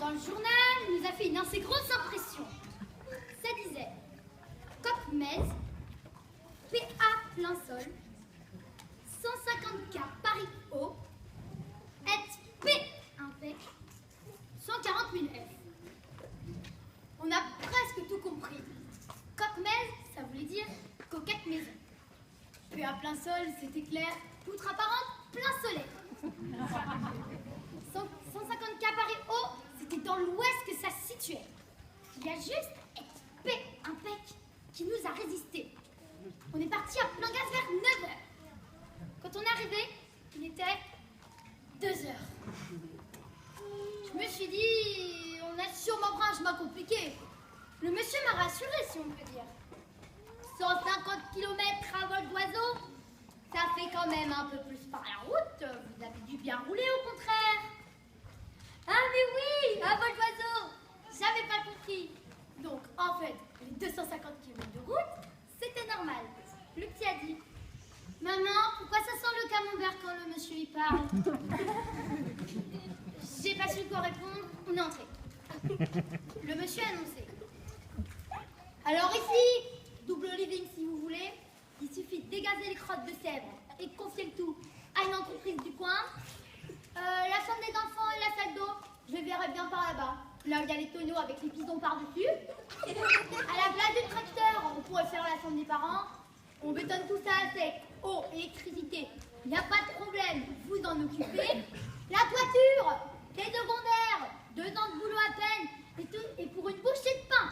dans le journal nous a fait une assez grosse impression. Ça disait Coq-Metz, PA plein sol, 150K Paris haut, et P impec, 140 000 F. On a presque tout compris. Coq-Metz, ça voulait dire coquette maison. PA plein sol, c'était clair, outre apparente, plein soleil. 150K Paris haut, c'était dans l'ouest que ça se situait. Il y a juste P impec qui nous a résisté. On est parti à plein gaz vers 9h. Quand on est arrivé, il était 2h. Je me suis dit, on a sûrement pris un chemin compliqué. Le monsieur m'a rassuré, si on peut dire. 150 km à vol d'oiseau, ça fait quand même un peu plus par la route. Vous avez dû bien rouler au contraire. Ah mais oui, à vol d'oiseau, j'avais pas compris. Donc en fait, les 250 km de route, c'était normal. Le petit a dit, maman, pourquoi ça sent le camembert quand le monsieur y parle? J'ai pas su quoi répondre, on est entré. Le monsieur a annoncé. Alors ici, double living si vous voulez, il suffit de dégazer les crottes de Sèvres et de confier le tout à une entreprise du coin. La chambre des enfants et la salle d'eau, je verrai bien par là-bas. Là où il y a les tonneaux avec les pisons par-dessus. À la place du tracteur, on pourrait faire la chambre des parents. On bétonne tout ça à sec. Eau, électricité, il n'y a pas de problème, vous en occupez. La toiture, les secondaires, 2 ans de boulot à peine, et pour une bouchée de pain.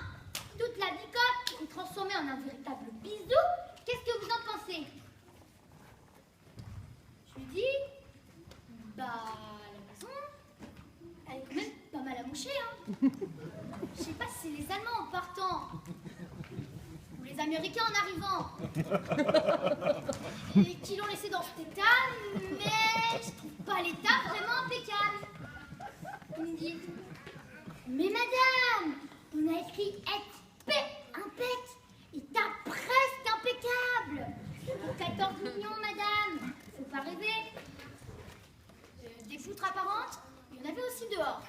Toute la bicoque est transformée en un véritable bisou. Qu'est-ce que vous en pensez? Je lui dis, bah, la maison, elle est quand même pas mal amouchée, hein. Je sais pas si c'est les Allemands en partant, ou les Américains en arrivant, et qui l'ont laissé dans cet état, mais je trouve pas l'état vraiment impeccable. Il me dit, mais madame, on a écrit SP impec, et t'as presque impeccable. Pour 14 millions, madame, faut pas rêver. Des poutres apparentes, il y en avait aussi dehors.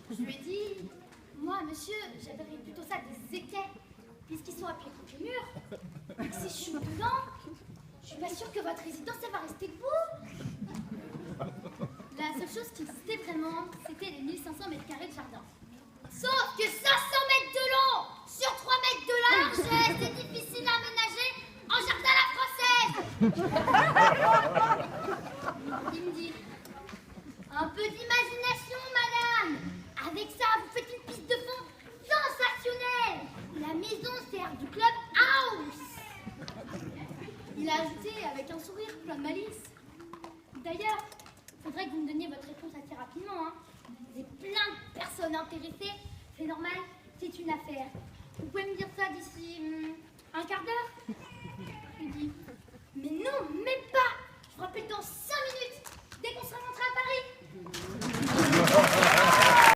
Je lui ai dit, moi, monsieur, j'appellerais plutôt ça des étais, puisqu'ils sont appuyés contre le mur. Et si je suis dedans, je suis pas sûre que votre résidence, elle va rester debout. La seule chose qui existait vraiment, c'était les 1500 mètres carrés de jardin. Sauf que 500 mètres de long sur 3 mètres de large, c'est difficile à aménager en jardin à la française. Il me dit, un peu d'imagination, madame. Avec ça, vous faites une piste de fond sensationnelle. La maison sert du club house. Il a ajouté avec un sourire plein de malice. D'ailleurs, il faudrait que vous me donniez votre réponse assez rapidement. Hein. Vous avez plein de personnes intéressées. C'est normal, c'est une affaire. Vous pouvez me dire ça d'ici un quart d'heure?